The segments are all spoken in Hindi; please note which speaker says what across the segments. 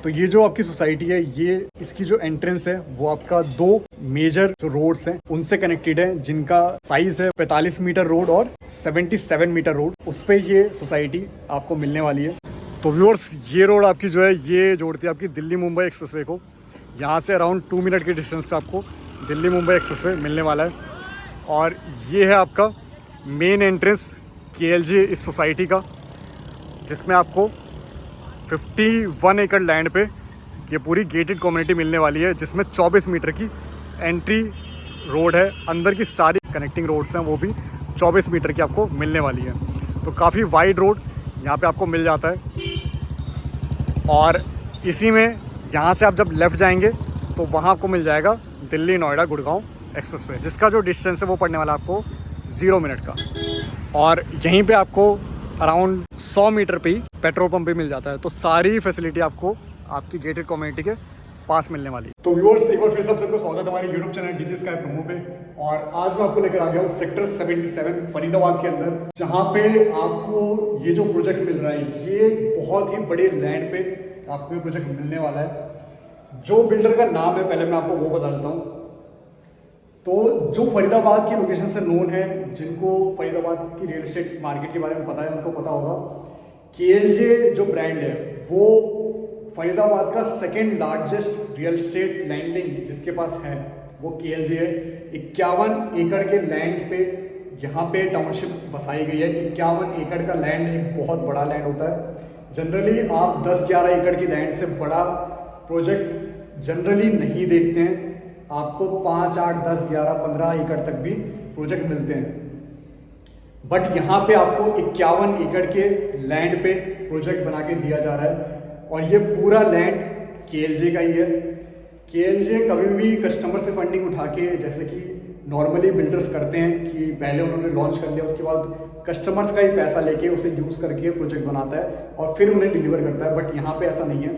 Speaker 1: तो ये जो आपकी सोसाइटी है, ये इसकी जो एंट्रेंस है वो आपका 2 मेजर जो रोड्स हैं उनसे कनेक्टेड है, जिनका साइज है 45 मीटर रोड और 77 मीटर रोड। उस पे ये सोसाइटी आपको मिलने वाली है। तो व्यूअर्स, ये रोड आपकी जो है ये जोड़ती है आपकी दिल्ली मुंबई एक्सप्रेसवे को। यहाँ से अराउंड 2 मिनट के डिस्टेंस पे आपको दिल्ली मुंबई एक्सप्रेसवे मिलने वाला है। और ये है आपका मेन एंट्रेंस KLJ इस सोसाइटी का, जिसमें आपको 51 एकड़ लैंड पे ये पूरी गेटेड कम्युनिटी मिलने वाली है, जिसमें 24 मीटर की एंट्री रोड है। अंदर की सारी कनेक्टिंग रोड्स हैं वो भी 24 मीटर की आपको मिलने वाली है। तो काफ़ी वाइड रोड यहाँ पे आपको मिल जाता है। और इसी में यहाँ से आप जब लेफ़्ट जाएंगे तो वहाँ आपको मिल जाएगा दिल्ली नोएडा गुड़गांव एक्सप्रेसवे, जिसका जो डिस्टेंस है वो पड़ने वाला आपको 0 मिनट का। और यहीं पे आपको अराउंड 100 मीटर पे ही पेट्रोल पंप भी मिल जाता है। तो सारी फैसिलिटी आपको आपकी गेटेड कम्युनिटी के पास मिलने वाली है। तो व्यूअर्स, एक बार फिर सबको स्वागत है हमारे YouTube channel DJ sky promo पे। और आज मैं आपको लेकर आ गया हूँ सेक्टर 77 फरीदाबाद के अंदर, जहाँ पे आपको ये जो प्रोजेक्ट मिल रहा है, ये बहुत ही बड़े लैंड पे आपको ये प्रोजेक्ट मिलने वाला है। जो बिल्डर का नाम है, पहले मैं आपको वो बता देता हूँ। तो जो फरीदाबाद की लोकेशन से नोन है, जिनको फरीदाबाद की रियल एस्टेट मार्केट के बारे में पता है, उनको पता होगा KLJ जो ब्रांड है वो फरीदाबाद का second largest real estate landing जिसके पास है वो KLJ है। 51 एकड़ के लैंड पे यहाँ पे टाउनशिप बसाई गई है। 51 एकड़ का लैंड एक बहुत बड़ा लैंड होता है। जनरली आप 10-11 एकड़ की लैंड से बड़ा प्रोजेक्ट जनरली नहीं देखते हैं। आपको 5, 8, 10, 11, 15 एकड़ तक भी प्रोजेक्ट मिलते हैं। बट यहाँ पे आपको 51 एकड़ के लैंड पे प्रोजेक्ट बना के दिया जा रहा है। और ये पूरा लैंड KLJ का ही है। KLJ कभी भी कस्टमर से फंडिंग उठा के, जैसे कि नॉर्मली बिल्डर्स करते हैं कि पहले उन्होंने लॉन्च कर लिया, उसके बाद कस्टमर्स का ही पैसा लेके उसे यूज़ करके प्रोजेक्ट बनाता है और फिर उन्हें डिलीवर करता है। बट यहाँ पे ऐसा नहीं है।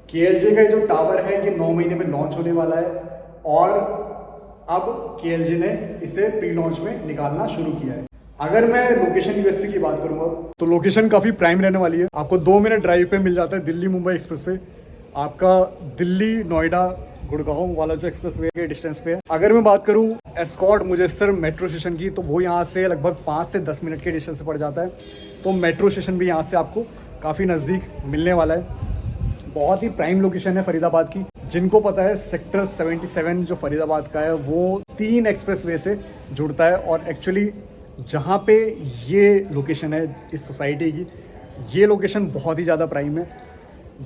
Speaker 1: KLJ का जो टावर है ये 9 महीने में लॉन्च होने वाला है और अब KLJ ने इसे प्री लॉन्च में निकालना शुरू किया है। अगर मैं लोकेशन यूएसपी की बात करूंगा तो लोकेशन काफ़ी प्राइम रहने वाली है। आपको 2 मिनट ड्राइव पे मिल जाता है दिल्ली मुंबई एक्सप्रेसवे। आपका दिल्ली नोएडा गुड़गांव वाला जो एक्सप्रेसवे के डिस्टेंस पे है। अगर मैं बात करूं एस्कॉर्ट मुजेस्सर मेट्रो स्टेशन की, तो वो यहाँ से लगभग 5 से 10 मिनट के डिस्टेंस से पड़ जाता है। तो मेट्रो स्टेशन भी यहाँ से आपको काफ़ी नज़दीक मिलने वाला है। बहुत ही प्राइम लोकेशन है फरीदाबाद की। जिनको पता है सेक्टर 77 जो फरीदाबाद का है वो 3 एक्सप्रेसवे से जुड़ता है। और एक्चुअली जहाँ पे ये लोकेशन है इस सोसाइटी की, ये लोकेशन बहुत ही ज़्यादा प्राइम है।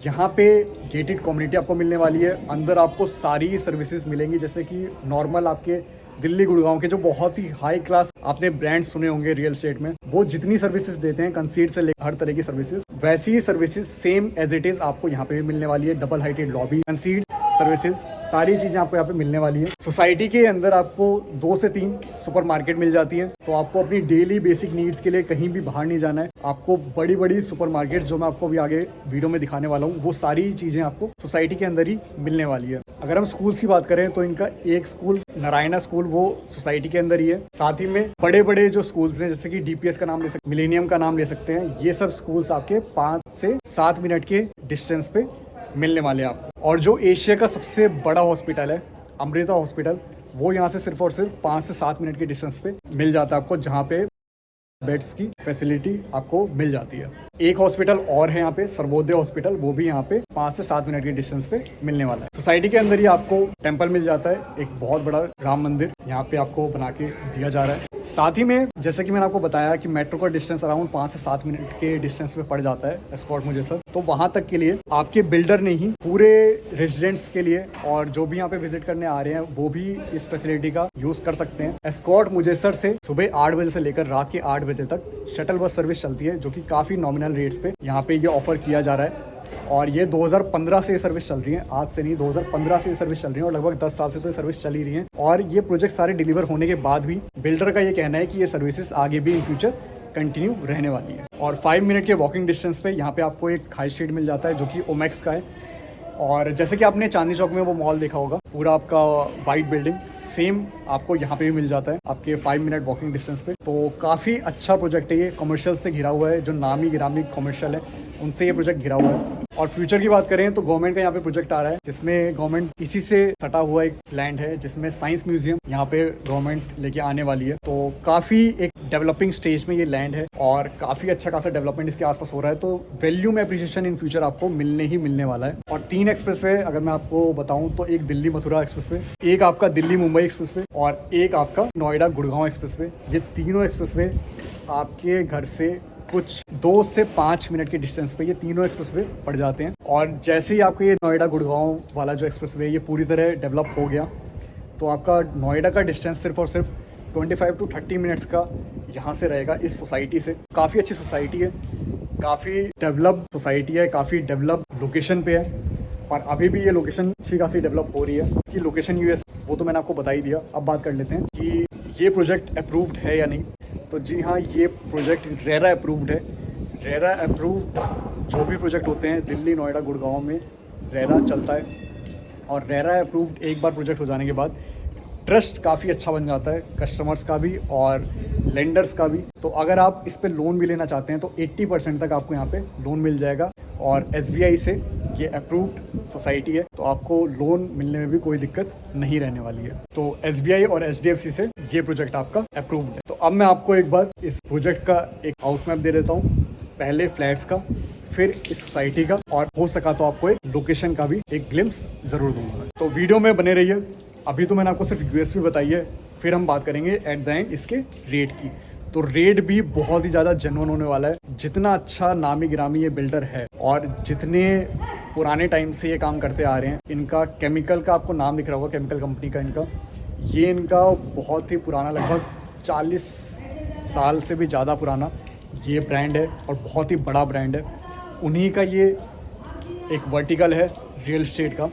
Speaker 1: यहाँ पे गेटेड कम्युनिटी आपको मिलने वाली है। अंदर आपको सारी सर्विसेज मिलेंगी, जैसे कि नॉर्मल आपके दिल्ली गुड़गांव के जो बहुत ही हाई क्लास आपने ब्रांड सुने होंगे रियल एस्टेट में, वो जितनी सर्विसेज देते हैं कंसीड से लेकर हर तरह की सर्विसेज, वैसी ही services same as it is आपको यहाँ पे भी मिलने वाली है। Double heighted lobby, concierge services, सारी चीज़ें आपको यहाँ पे मिलने वाली है। सोसाइटी के अंदर आपको 2 से 3 सुपरमार्केट मिल जाती है। तो आपको अपनी डेली बेसिक नीड्स के लिए कहीं भी बाहर नहीं जाना है। आपको बड़ी बड़ी सुपरमार्केट जो मैं आपको अभी आगे वीडियो में दिखाने वाला हूँ, वो सारी चीज़ें आपको सोसाइटी के अंदर ही मिलने वाली है। अगर हम स्कूल्स की बात करें तो इनका एक स्कूल नारायणा स्कूल वो सोसाइटी के अंदर ही है। साथ ही में बड़े बड़े जो स्कूल्स हैं, जैसे कि DPS का नाम ले सकते, मिलेनियम का नाम ले सकते हैं, ये सब स्कूल्स आपके 5 से 7 मिनट के डिस्टेंस पे मिलने वाले हैं आपको। और जो एशिया का सबसे बड़ा हॉस्पिटल है अमृता हॉस्पिटल, वो यहाँ से सिर्फ और सिर्फ 5 से 7 मिनट के डिस्टेंस पे मिल जाता है आपको, जहाँ पे बेड्स की फैसिलिटी आपको मिल जाती है। एक हॉस्पिटल और है यहाँ पे सर्वोदय हॉस्पिटल, वो भी यहाँ पे 5 से 7 मिनट के डिस्टेंस पे मिलने वाला है। सोसाइटी के अंदर ही आपको टेम्पल मिल जाता है, एक बहुत बड़ा राम मंदिर यहाँ पे आपको बना के दिया जा रहा है। साथ ही में जैसे कि मैंने आपको बताया कि मेट्रो का डिस्टेंस अराउंड 5 से 7 मिनट के डिस्टेंस पे पड़ जाता है एस्कॉर्ट मुजेस्सर। तो वहाँ तक के लिए आपके बिल्डर ने ही पूरे रेजिडेंट्स के लिए और जो भी यहाँ पे विजिट करने आ रहे हैं वो भी इस फैसिलिटी का यूज कर सकते हैं। एस्कॉर्ट मुजेस्सर से सुबह 8 बजे से लेकर रात के 8 बजे तक शटल बस सर्विस चलती है, जो कि काफ़ी नॉमिनल रेट्स पे यहाँ पे ये ऑफर किया जा रहा है। और ये 2015 से ये सर्विस चल रही है, आज से नहीं, 2015 से ये सर्विस चल रही है और लगभग 10 साल से तो ये सर्विस चल ही रही है। और ये प्रोजेक्ट सारे डिलीवर होने के बाद भी बिल्डर का ये कहना है कि ये सर्विसेज आगे भी इन फ्यूचर कंटिन्यू रहने वाली है। और 5 मिनट के वॉकिंग डिस्टेंस पे यहाँ पे आपको एक हाई स्ट्रीट मिल जाता है जो कि ओमेक्स का है। और जैसे कि आपने चांदनी चौक में वो मॉल देखा होगा, पूरा आपका वाइट बिल्डिंग, सेम आपको यहाँ पे भी मिल जाता है आपके 5 मिनट वॉकिंग डिस्टेंस पे। तो काफ़ी अच्छा प्रोजेक्ट है ये, कमर्शियल से घिरा हुआ है, जो नामी गिरामी कमर्शियल है उनसे ये प्रोजेक्ट घिरा हुआ है। और फ्यूचर की बात करें तो गवर्नमेंट का यहाँ पे प्रोजेक्ट आ रहा है जिसमें गवर्नमेंट इसी से सटा हुआ एक लैंड है जिसमें साइंस म्यूजियम यहाँ पे गवर्नमेंट लेके आने वाली है। तो काफ़ी एक डेवलपिंग स्टेज में ये लैंड है और काफ़ी अच्छा खासा डेवलपमेंट इसके आसपास हो रहा है। तो वैल्यू में अप्रिशिएशन इन फ्यूचर आपको मिलने ही मिलने वाला है। और 3 एक्सप्रेसवे अगर मैं आपको बताऊं तो एक दिल्ली मथुरा एक्सप्रेसवे, एक आपका दिल्ली मुंबई एक्सप्रेसवे और एक आपका नोएडा गुड़गांव एक्सप्रेसवे। ये तीनों एक्सप्रेसवे आपके घर से कुछ 2 से 5 मिनट के डिस्टेंस पे ये तीनों एक्सप्रेसवे पड़ जाते हैं। और जैसे ही आपको ये नोएडा गुड़गांव वाला जो एक्सप्रेसवे ये पूरी तरह डेवलप हो गया तो आपका नोएडा का डिस्टेंस सिर्फ और सिर्फ 25 to 30 मिनट्स का यहाँ से रहेगा इस सोसाइटी से। काफ़ी अच्छी सोसाइटी है, काफ़ी डेवलप सोसाइटी है, काफ़ी डेवलप लोकेशन पे है और अभी भी ये लोकेशन अच्छी खासी डेवलप हो रही है। इसकी लोकेशन यूएस वो तो मैंने आपको बता ही दिया। अब बात कर लेते हैं कि ये प्रोजेक्ट अप्रूव्ड है या नहीं। तो जी हाँ, ये प्रोजेक्ट रेरा अप्रूव्ड है। रेरा अप्रूव्ड जो भी प्रोजेक्ट होते हैं दिल्ली नोएडा गुड़गांव में रेरा चलता है और रेरा अप्रूव्ड एक बार प्रोजेक्ट हो जाने के बाद ट्रस्ट काफ़ी अच्छा बन जाता है कस्टमर्स का भी और लेंडर्स का भी। तो अगर आप इस पे लोन भी लेना चाहते हैं तो 80% तक आपको यहाँ पे लोन मिल जाएगा और SBI से ये अप्रूव्ड सोसाइटी है तो आपको लोन मिलने में भी कोई दिक्कत नहीं रहने वाली है। तो SBI और HDFC से ये प्रोजेक्ट आपका अप्रूव्ड है। तो अब मैं आपको एक बार इस प्रोजेक्ट का एक आउट मैप दे देता हूँ, पहले फ्लैट्स का, फिर इस सोसाइटी का और हो सका तो आपको एक लोकेशन का भी एक ग्लिम्स ज़रूर दूंगा। तो वीडियो में बने रहिए। अभी तो मैंने आपको सिर्फ यूएसपी बताई है, फिर हम बात करेंगे एट द एंड इसके रेट की। तो रेट भी बहुत ही ज़्यादा जेन्युइन होने वाला है। जितना अच्छा नामी गिरामी ये बिल्डर है और जितने पुराने टाइम से ये काम करते आ रहे हैं, इनका केमिकल का आपको नाम दिख रहा होगा, केमिकल कंपनी का इनका बहुत ही पुराना, लगभग 40 साल से भी ज़्यादा पुराना ये ब्रांड है और बहुत ही बड़ा ब्रांड है। उन्हीं का ये एक वर्टिकल है रियल एस्टेट का।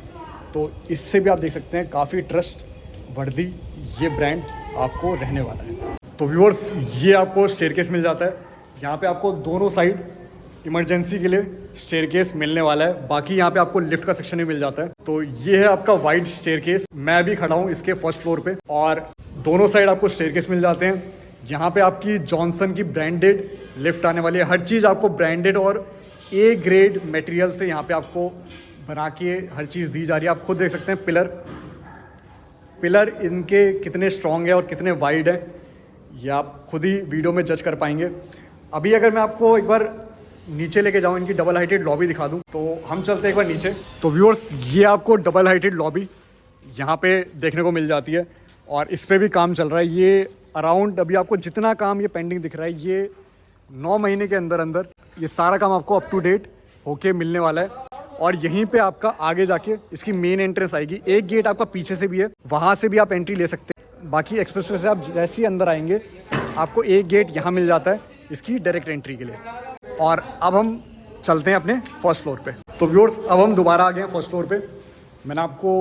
Speaker 1: तो इससे भी आप देख सकते हैं काफ़ी ट्रस्ट वर्दी ये ब्रांड आपको रहने वाला है। तो व्यूअर्स, ये आपको स्टेयरकेस मिल जाता है। यहाँ पे आपको दोनों साइड इमरजेंसी के लिए स्टेयरकेस मिलने वाला है। बाकी यहाँ पे आपको लिफ्ट का सेक्शन भी मिल जाता है। तो ये है आपका वाइड स्टेयरकेस। मैं अभी खड़ा हूँ इसके फर्स्ट फ्लोर पे और दोनों साइड आपको स्टेयरकेस मिल जाते हैं। यहाँ पे आपकी जॉनसन की ब्रांडेड लिफ्ट आने वाली है। हर चीज़ आपको ब्रांडेड और A ग्रेड मटेरियल से यहाँ पे आपको बना के हर चीज़ दी जा रही है। आप खुद देख सकते हैं पिलर इनके कितने स्ट्रॉन्ग है और कितने वाइड है, ये आप खुद ही वीडियो में जज कर पाएंगे। अभी अगर मैं आपको एक बार नीचे लेके जाऊँ, इनकी डबल हाइटेड लॉबी दिखा दूँ, तो हम चलते हैं एक बार नीचे। तो व्यूअर्स, ये आपको डबल हाइटेड लॉबी यहाँ पे देखने को मिल जाती है और इस पर भी काम चल रहा है। ये अराउंड अभी आपको जितना काम ये पेंडिंग दिख रहा है, ये 9 महीने के अंदर अंदर ये सारा काम आपको अप टू डेट होके मिलने वाला है। और यहीं पे आपका आगे जाके इसकी मेन एंट्रेंस आएगी। एक गेट आपका पीछे से भी है, वहाँ से भी आप एंट्री ले सकते हैं। बाकी एक्सप्रेसवे से आप जैसे ही अंदर आएंगे आपको एक गेट यहाँ मिल जाता है इसकी डायरेक्ट एंट्री के लिए। और अब हम चलते हैं अपने फर्स्ट फ्लोर पे। तो व्यूअर्स, अब हम दोबारा आ गए हैं फर्स्ट फ्लोर पे। मैंने आपको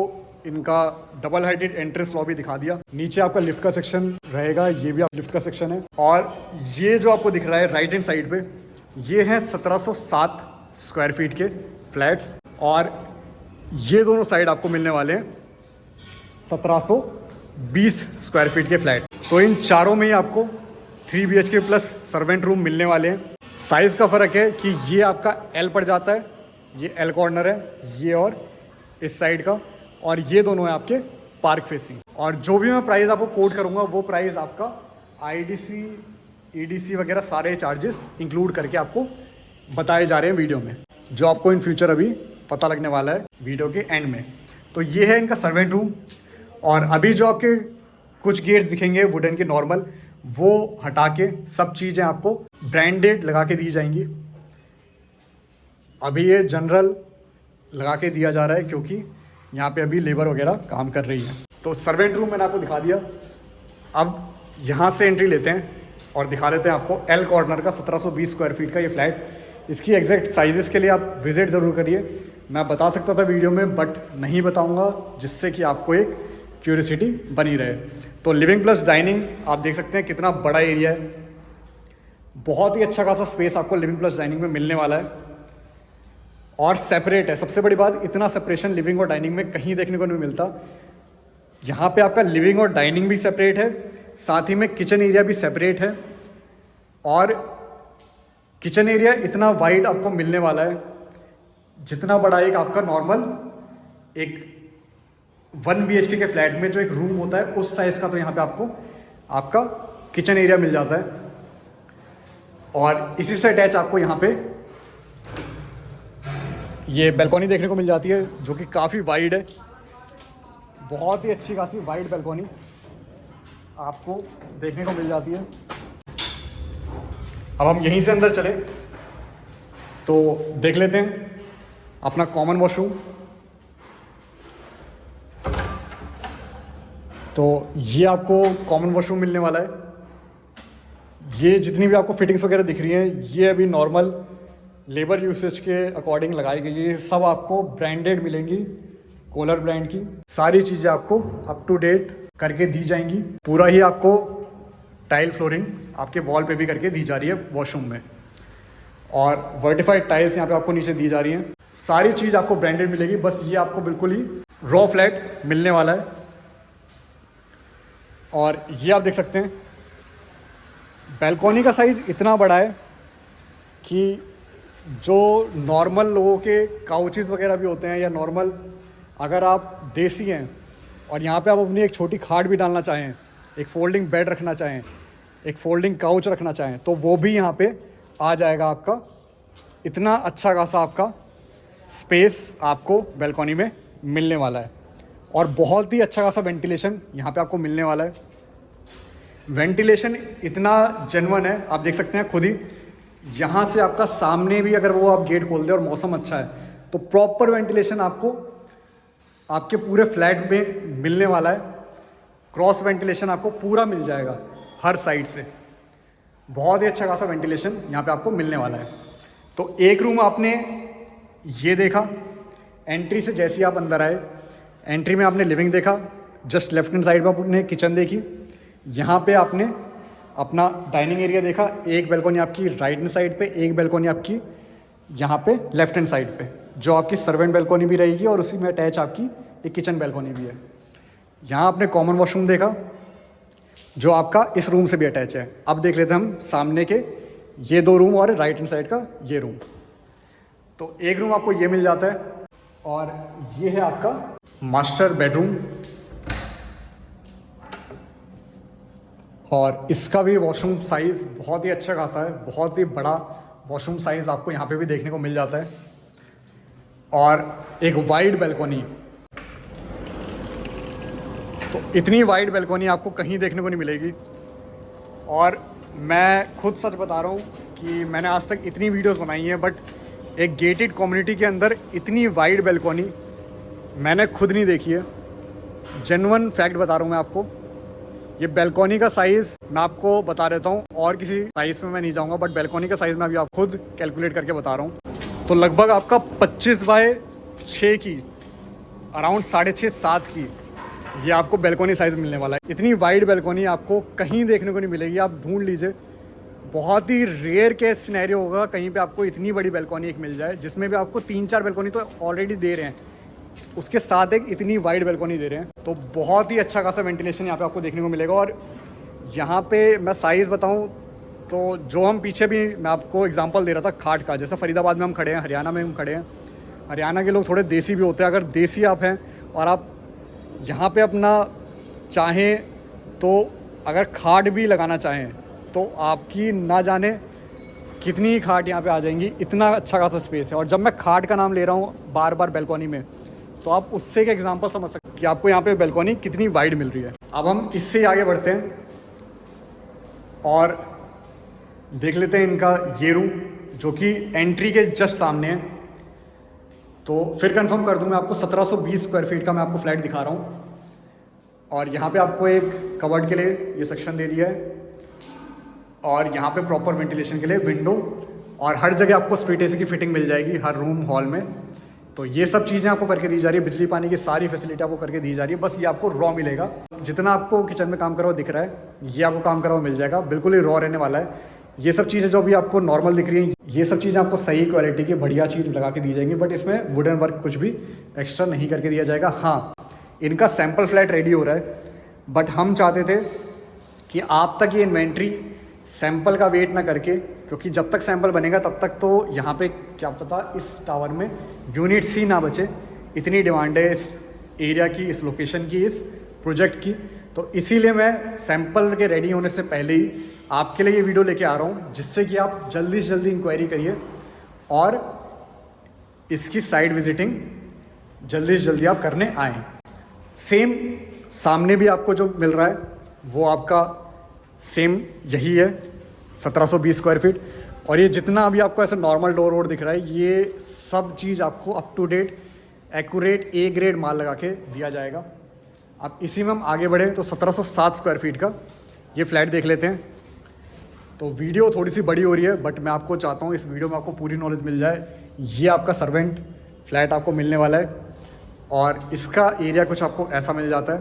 Speaker 1: इनका डबल हाइटेड एंट्रेंस लॉबी दिखा दिया। नीचे आपका लिफ्ट का सेक्शन रहेगा, ये भी आप लिफ्ट का सेक्शन है। और ये जो आपको दिख रहा है राइट हैंड साइड पे, ये है 1707 स्क्वायर फीट के फ्लैट्स और ये दोनों साइड आपको मिलने वाले हैं 1720 स्क्वायर फीट के फ्लैट। तो इन चारों में ही आपको 3 BHK प्लस सर्वेंट रूम मिलने वाले हैं। साइज़ का फ़र्क है कि ये आपका L पड़ जाता है, ये L कॉर्नर है ये और इस साइड का, और ये दोनों है आपके पार्क फेसिंग। और जो भी मैं प्राइस आपको कोट करूँगा वो प्राइस आपका IDC EDC वगैरह सारे चार्जेस इंक्लूड करके आपको बताए जा रहे हैं वीडियो में, जो आपको इन फ्यूचर अभी पता लगने वाला है वीडियो के एंड में। तो ये है इनका सर्वेंट रूम। और अभी जो आपके कुछ गेट्स दिखेंगे वुडन के नॉर्मल, वो हटा के सब चीज़ें आपको ब्रांडेड लगा के दी जाएंगी। अभी ये जनरल लगा के दिया जा रहा है क्योंकि यहाँ पे अभी लेबर वगैरह काम कर रही है। तो सर्वेंट रूम मैंने आपको दिखा दिया। अब यहाँ से एंट्री लेते हैं और दिखा देते हैं आपको L कॉर्नर का 1720 स्क्वायर फीट का ये फ्लैट। इसकी एग्जैक्ट साइजेस के लिए आप विजिट ज़रूर करिए। मैं बता सकता था वीडियो में बट नहीं बताऊंगा, जिससे कि आपको एक क्यूरियोसिटी बनी रहे। तो लिविंग प्लस डाइनिंग आप देख सकते हैं कितना बड़ा एरिया है। बहुत ही अच्छा खासा स्पेस आपको लिविंग प्लस डाइनिंग में मिलने वाला है और सेपरेट है। सबसे बड़ी बात, इतना सेपरेशन लिविंग और डाइनिंग में कहीं देखने को नहीं मिलता। यहाँ पे आपका लिविंग और डाइनिंग भी सेपरेट है, साथ ही में किचन एरिया भी सेपरेट है। और किचन एरिया इतना वाइड आपको मिलने वाला है जितना बड़ा एक आपका नॉर्मल एक 1 BHK के फ्लैट में जो एक रूम होता है उस साइज़ का तो यहाँ पे आपको आपका किचन एरिया मिल जाता है। और इसी से अटैच आपको यहाँ पे ये बैल्कनी देखने को मिल जाती है जो कि काफ़ी वाइड है, बहुत ही अच्छी खासी वाइड बैल्कनी आपको देखने को मिल जाती है। अब हम यहीं से अंदर चले तो देख लेते हैं अपना कॉमन वॉशरूम। तो ये आपको कॉमन वॉशरूम मिलने वाला है। ये जितनी भी आपको फिटिंग्स वगैरह दिख रही हैं ये अभी नॉर्मल लेबर यूसेज के अकॉर्डिंग लगाई गई है। ये सब आपको ब्रांडेड मिलेंगी, कोलर ब्रांड की सारी चीज़ें आपको अप टू डेट करके दी जाएंगी। पूरा ही आपको टाइल फ्लोरिंग आपके वॉल पे भी करके दी जा रही है वॉशरूम में, और वर्टिफाइड टाइल्स यहाँ पे आपको नीचे दी जा रही हैं। सारी चीज़ आपको ब्रांडेड मिलेगी। बस ये आपको बिल्कुल ही रॉ फ्लैट मिलने वाला है। और ये आप देख सकते हैं बैल्कनी का साइज़ इतना बड़ा है कि जो नॉर्मल लोगों के काउचेस वगैरह भी होते हैं, या नॉर्मल अगर आप देसी हैं और यहाँ पे आप अपनी एक छोटी खाट भी डालना चाहें, एक फोल्डिंग बेड रखना चाहें, एक फोल्डिंग काउच रखना चाहें, तो वो भी यहाँ पे आ जाएगा आपका। इतना अच्छा खासा आपका स्पेस आपको बैल्कनी में मिलने वाला है, और बहुत ही अच्छा खासा वेंटिलेशन यहाँ पे आपको मिलने वाला है। वेंटिलेशन इतना जेन्युइन है, आप देख सकते हैं खुद ही। यहाँ से आपका सामने भी अगर वो आप गेट खोल दें और मौसम अच्छा है तो प्रॉपर वेंटिलेशन आपको आपके पूरे फ्लैट में मिलने वाला है। क्रॉस वेंटिलेशन आपको पूरा मिल जाएगा हर साइड से। बहुत ही अच्छा खासा वेंटिलेशन यहाँ पे आपको मिलने वाला है। तो एक रूम आपने ये देखा, एंट्री से जैसे ही आप अंदर आए, एंट्री में आपने लिविंग देखा, जस्ट लेफ्ट हैंड साइड पर आपने किचन देखी, यहाँ पे आपने अपना डाइनिंग एरिया देखा। एक बैल्कनी आपकी राइट हैंड साइड पे, एक बैल्कनी आपकी यहाँ पे लेफ्ट हैंड साइड पे, जो आपकी सर्वेंट बैल्कनी भी रहेगी, और उसी में अटैच आपकी एक किचन बैल्कनी भी है। यहाँ आपने कॉमन वॉशरूम देखा जो आपका इस रूम से भी अटैच है। अब देख लेते हैं हम सामने के ये 2 रूम और राइट हैंड साइड का ये रूम। तो एक रूम आपको ये मिल जाता है, और ये है आपका मास्टर बेडरूम, और इसका भी वॉशरूम साइज़ बहुत ही अच्छा खासा है। बहुत ही बड़ा वॉशरूम साइज़ आपको यहाँ पे भी देखने को मिल जाता है, और एक वाइड बैल्कनी। तो इतनी वाइड बैल्कनी आपको कहीं देखने को नहीं मिलेगी। और मैं खुद सच बता रहा हूँ कि मैंने आज तक इतनी वीडियोस बनाई हैं, बट एक गेटेड कम्युनिटी के अंदर इतनी वाइड बैल्कनी मैंने खुद नहीं देखी है। जेन्युइन फैक्ट बता रहा हूँ मैं आपको। ये बैल्कनी का साइज़ मैं आपको बता देता हूँ, और किसी साइज़ में मैं नहीं जाऊँगा, बट बैल्कनी का साइज़ मैं अभी आप खुद कैलकुलेट करके बता रहा हूँ। तो लगभग आपका 25 बाय 6 की, अराउंड 6.5-7 की ये आपको बैल्कनी साइज़ मिलने वाला है। इतनी वाइड बैल्कनी आपको कहीं देखने को नहीं मिलेगी। आप ढूंढ लीजिए, बहुत ही रेयर केस सिनेरियो होगा कहीं पे आपको इतनी बड़ी बैल्कनी एक मिल जाए, जिसमें भी आपको 3-4 बैल्कनी तो ऑलरेडी दे रहे हैं, उसके साथ एक इतनी वाइड बैल्कनी दे रहे हैं। तो बहुत ही अच्छा खासा वेंटिलेशन यहाँ पे आपको देखने को मिलेगा। और यहाँ पे मैं साइज़ बताऊँ तो जो हम पीछे भी मैं आपको एग्जांपल दे रहा था खाट का, जैसा फरीदाबाद में हम खड़े हैं, हरियाणा में हम खड़े हैं। हरियाणा के लोग थोड़े देसी भी होते हैं। अगर देसी आप हैं और आप यहाँ पे अपना चाहें तो अगर खाट भी लगाना चाहें तो आपकी ना जाने कितनी खाट यहाँ पे आ जाएंगी। इतना अच्छा खासा स्पेस है। और जब मैं खाट का नाम ले रहा हूँ बार बार बैल्कनी में, तो आप उससे एक एग्जांपल समझ सकते हैं कि आपको यहाँ पे बैल्कनी कितनी वाइड मिल रही है। अब हम इससे आगे बढ़ते हैं और देख लेते हैं इनका ये रूम, जो कि एंट्री के जस्ट सामने है। तो फिर कंफर्म कर दूं मैं आपको, 1720 स्क्वायर फीट का मैं आपको फ्लैट दिखा रहा हूँ। और यहाँ पे आपको एक कवर्ड के लिए ये सेक्शन दे दिया है, और यहाँ पे प्रॉपर वेंटिलेशन के लिए विंडो, और हर जगह आपको स्प्लिट एसी की फिटिंग मिल जाएगी हर रूम हॉल में। तो ये सब चीज़ें आपको करके दी जा रही है। बिजली पानी की सारी फैसिलिटी आपको करके दी जा रही है। बस ये आपको रॉ मिलेगा। जितना आपको किचन में काम करा हुआ दिख रहा है, ये आपको काम करा हुआ मिल जाएगा। बिल्कुल ही रॉ रहने वाला है। ये सब चीज़ें जो भी आपको नॉर्मल दिख रही हैं, ये सब चीज़ें आपको सही क्वालिटी की बढ़िया चीज़ लगा के दी जाएंगी। बट इसमें वुडन वर्क कुछ भी एक्स्ट्रा नहीं करके दिया जाएगा। हाँ, इनका सैम्पल फ्लैट रेडी हो रहा है, बट हम चाहते थे कि आप तक ये इन्वेंट्री सैंपल का वेट ना करके क्योंकि जब तक सैंपल बनेगा तब तक तो यहाँ पे क्या पता इस टावर में यूनिट्स ही ना बचे। इतनी डिमांड है इस एरिया की, इस लोकेशन की, इस प्रोजेक्ट की। तो इसीलिए मैं सैंपल के रेडी होने से पहले ही आपके लिए ये वीडियो लेके आ रहा हूँ, जिससे कि आप जल्दी से जल्दी इंक्वायरी करिए और इसकी साइट विजिटिंग जल्दी से जल्दी आप करने आएँ। सेम सामने भी आपको जो मिल रहा है वो आपका सेम यही है, 1720 स्क्वायर फीट। और ये जितना अभी आपको ऐसा नॉर्मल डोर वोर दिख रहा है, ये सब चीज़ आपको up to date accurate A grade माल लगा के दिया जाएगा। अब इसी में हम आगे बढ़े तो 1707 स्क्वायर फीट का ये फ्लैट देख लेते हैं। तो वीडियो थोड़ी सी बड़ी हो रही है, बट मैं आपको चाहता हूँ इस वीडियो में आपको पूरी नॉलेज मिल जाए। ये आपका सर्वेंट फ्लैट आपको मिलने वाला है और इसका एरिया कुछ आपको ऐसा मिल जाता है।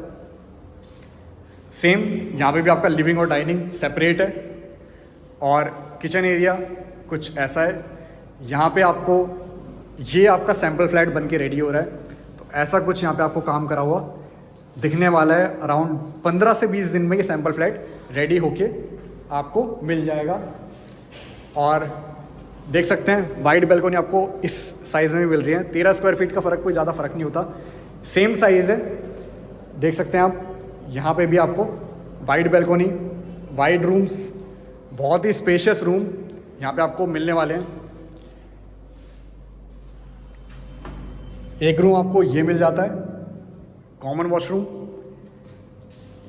Speaker 1: सेम यहाँ पे भी आपका लिविंग और डाइनिंग सेपरेट है और किचन एरिया कुछ ऐसा है। यहाँ पे आपको ये आपका सैम्पल फ्लैट बन के रेडी हो रहा है। तो ऐसा कुछ यहाँ पे आपको काम करा हुआ दिखने वाला है। अराउंड 15 से 20 दिन में ये सैम्पल फ्लैट रेडी होके आपको मिल जाएगा। और देख सकते हैं वाइड बैल्कनी आपको इस साइज़ में भी मिल रही है। 13 स्क्वायर फीट का फ़र्क, कोई ज़्यादा फ़र्क नहीं होता, सेम साइज़ है। देख सकते हैं आप यहाँ पे भी आपको वाइड बैल्कनी, वाइड रूम्स, बहुत ही स्पेशियस रूम यहाँ पे आपको मिलने वाले हैं। एक रूम आपको ये मिल जाता है, कॉमन वॉशरूम,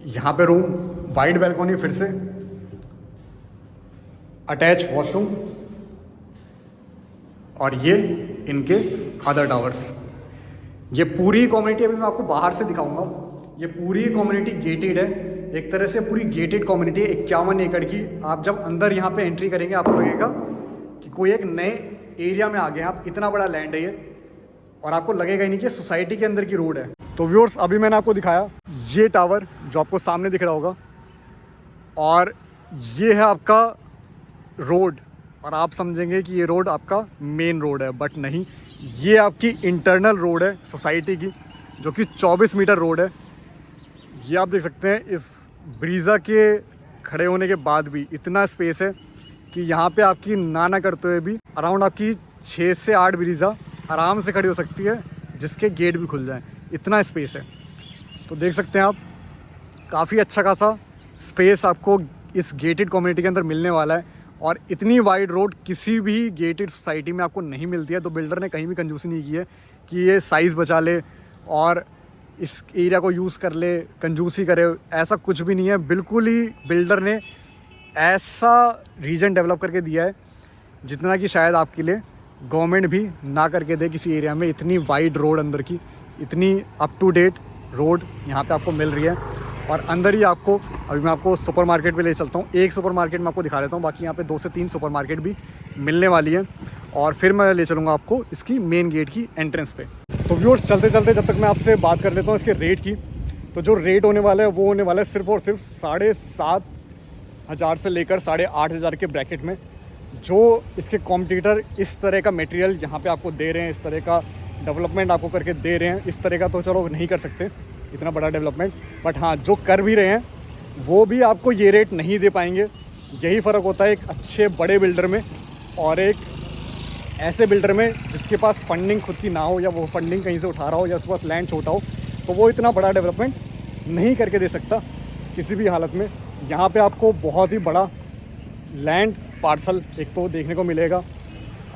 Speaker 1: यहाँ पे रूम, वाइड बैल्कनी, फिर से अटैच वॉशरूम और ये इनके अदर टावर्स। ये पूरी कम्युनिटी अभी मैं आपको बाहर से दिखाऊंगा। ये पूरी कम्युनिटी गेटेड है, एक तरह से पूरी गेटेड कम्युनिटी है 51 एकड़ की। आप जब अंदर यहाँ पे एंट्री करेंगे आपको लगेगा कि कोई एक नए एरिया में आ गए हैं आप। इतना बड़ा लैंड है ये और आपको लगेगा ही नहीं कि सोसाइटी के अंदर की रोड है। तो व्यूअर्स, अभी मैंने आपको दिखाया ये टावर जो आपको सामने दिख रहा होगा और ये है आपका रोड। और आप समझेंगे कि ये रोड आपका मेन रोड है, बट नहीं, ये आपकी इंटरनल रोड है सोसाइटी की, जो कि 24 मीटर रोड है। ये आप देख सकते हैं इस ब्रीज़ा के खड़े होने के बाद भी इतना स्पेस है कि यहाँ पे आपकी ना करते हुए भी अराउंड आपकी 6 से 8 ब्रीज़ा आराम से खड़ी हो सकती है, जिसके गेट भी खुल जाएं, इतना स्पेस है। तो देख सकते हैं आप काफ़ी अच्छा खासा स्पेस आपको इस गेटेड कम्युनिटी के अंदर मिलने वाला है। और इतनी वाइड रोड किसी भी गेटेड सोसाइटी में आपको नहीं मिलती है। तो बिल्डर ने कहीं भी कंजूसी नहीं की है कि ये साइज़ बचा ले और इस एरिया को यूज़ कर ले, कंजूसी करे, ऐसा कुछ भी नहीं है। बिल्कुल ही बिल्डर ने ऐसा रीजन डेवलप करके दिया है जितना कि शायद आपके लिए गवर्नमेंट भी ना करके दे किसी एरिया में। इतनी वाइड रोड अंदर की, इतनी अप टू डेट रोड यहाँ पे आपको मिल रही है। और अंदर ही आपको अभी मैं आपको सुपर मार्केट पे ले चलता हूँ। एक सुपर मार्केट में आपको दिखा देता हूँ, बाकी यहाँ पे 2 से 3 सुपर मार्केट भी मिलने वाली है। और फिर मैं ले चलूँगा आपको इसकी मेन गेट की एंट्रेंस पे। तो व्यूअर्स, चलते चलते जब तक मैं आपसे बात कर लेता हूँ इसके रेट की। तो जो रेट होने वाला है वो होने वाला है सिर्फ और सिर्फ 7,500 से लेकर 8,500 के ब्रैकेट में। जो इसके कॉम्पिटिटर इस तरह का मटेरियल यहाँ पे आपको दे रहे हैं, इस तरह का डेवलपमेंट आपको करके दे रहे हैं, इस तरह का तो चलो नहीं कर सकते इतना बड़ा डेवलपमेंट, बट हाँ जो कर भी रहे हैं वो भी आपको ये रेट नहीं दे पाएंगे। यही फ़र्क होता है एक अच्छे बड़े बिल्डर में और एक ऐसे बिल्डर में जिसके पास फंडिंग खुद की ना हो, या वो फंडिंग कहीं से उठा रहा हो, या उसके पास लैंड छोटा हो, तो वो इतना बड़ा डेवलपमेंट नहीं करके दे सकता किसी भी हालत में। यहाँ पे आपको बहुत ही बड़ा लैंड पार्सल एक तो देखने को मिलेगा।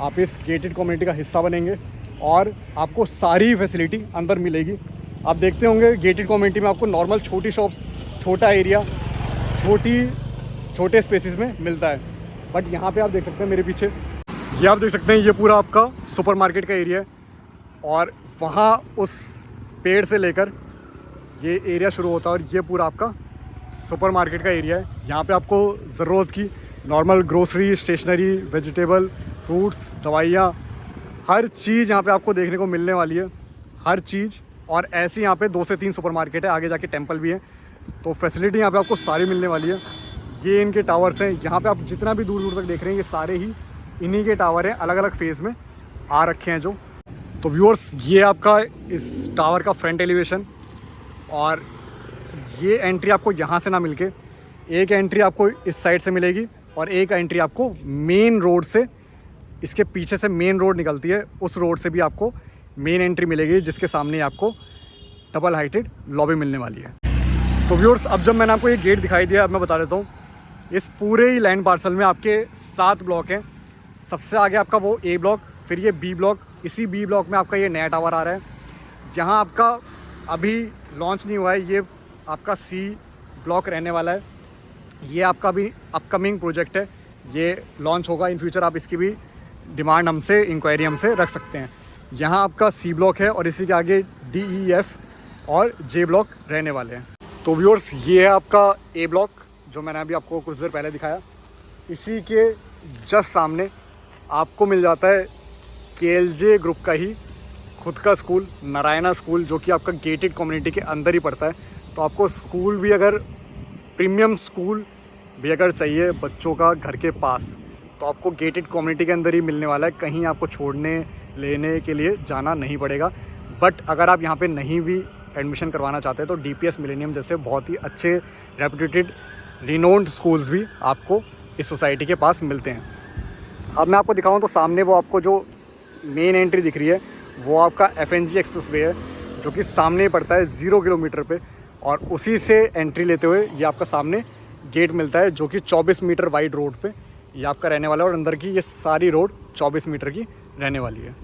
Speaker 1: आप इस गेटेड कम्युनिटी का हिस्सा बनेंगे और आपको सारी फैसिलिटी अंदर मिलेगी। आप देखते होंगे गेटेड कम्युनिटी में आपको नॉर्मल छोटी शॉप्स, छोटा एरिया, छोटे स्पेसेस में मिलता है, बट यहाँ पे आप देख सकते हैं मेरे पीछे, ये आप देख सकते हैं ये पूरा आपका सुपर मार्केट का एरिया है। और वहाँ उस पेड़ से लेकर ये एरिया शुरू होता है और ये पूरा आपका सुपर मार्केट का एरिया है। यहाँ पे आपको ज़रूरत की normal grocery, stationery, vegetable, fruits, दवाइयाँ, हर चीज़ यहाँ पे आपको देखने को मिलने वाली है, हर चीज़। और ऐसे यहाँ पे 2 से 3 सुपर मार्केट है, आगे जाके टेंपल भी है। तो फैसिलिटी यहाँ पे आपको सारी मिलने वाली है। ये इनके टावर्स हैं, यहाँ पे आप जितना भी दूर दूर तक देख रहे हैं ये सारे ही इन्हीं के टावर हैं, अलग अलग फेज़ में आ रखे हैं जो। तो व्यूअर्स, ये आपका इस टावर का फ्रंट एलिवेशन, और ये एंट्री आपको यहाँ से ना मिलके एक एंट्री आपको इस साइड से मिलेगी और एक एंट्री आपको मेन रोड से, इसके पीछे से मेन रोड निकलती है, उस रोड से भी आपको मेन एंट्री मिलेगी, जिसके सामने आपको डबल हाइटेड लॉबी मिलने वाली है। तो व्यूअर्स, अब जब मैंने आपको ये गेट दिखाई दिया, अब मैं बता देता हूँ, इस पूरे ही लैंड पार्सल में आपके 7 ब्लॉक हैं। सबसे आगे आपका वो ए ब्लॉक, फिर ये बी ब्लॉक, इसी बी ब्लॉक में आपका ये नया टावर आ रहा है। यहाँ आपका अभी लॉन्च नहीं हुआ है, ये आपका सी ब्लॉक रहने वाला है। ये आपका भी अपकमिंग प्रोजेक्ट है, ये लॉन्च होगा इन फ्यूचर। आप इसकी भी डिमांड हमसे, इंक्वायरी हमसे रख सकते हैं। यहाँ आपका सी ब्लॉक है और इसी के आगे डी, ई, एफ और जे ब्लॉक रहने वाले हैं। तो व्यूअर्स, ये है आपका ए ब्लॉक जो मैंने अभी आपको कुछ देर पहले दिखाया। इसी के जस्ट सामने आपको मिल जाता है KLJ ग्रुप का ही खुद का स्कूल, नारायणा स्कूल, जो कि आपका गेटेड कम्युनिटी के अंदर ही पड़ता है। तो आपको स्कूल भी अगर प्रीमियम स्कूल भी अगर चाहिए बच्चों का घर के पास, तो आपको गेटेड कम्युनिटी के अंदर ही मिलने वाला है। कहीं आपको छोड़ने लेने के लिए जाना नहीं पड़ेगा। बट अगर आप यहाँ पे नहीं भी एडमिशन करवाना चाहते हैं तो DPS मिलेनियम जैसे बहुत ही अच्छे रेपुटेड रिनोन्ड स्कूल्स भी आपको इस सोसाइटी के पास मिलते हैं। अब मैं आपको दिखाऊँ तो सामने वो आपको जो मेन एंट्री दिख रही है वो आपका FNG एक्सप्रेस वे है, जो कि सामने ही पड़ता है 0 किलोमीटर पे। और उसी से एंट्री लेते हुए ये आपका सामने गेट मिलता है, जो कि 24 मीटर वाइड रोड पे ये आपका रहने वाला है। और अंदर की ये सारी रोड 24 मीटर की रहने वाली है।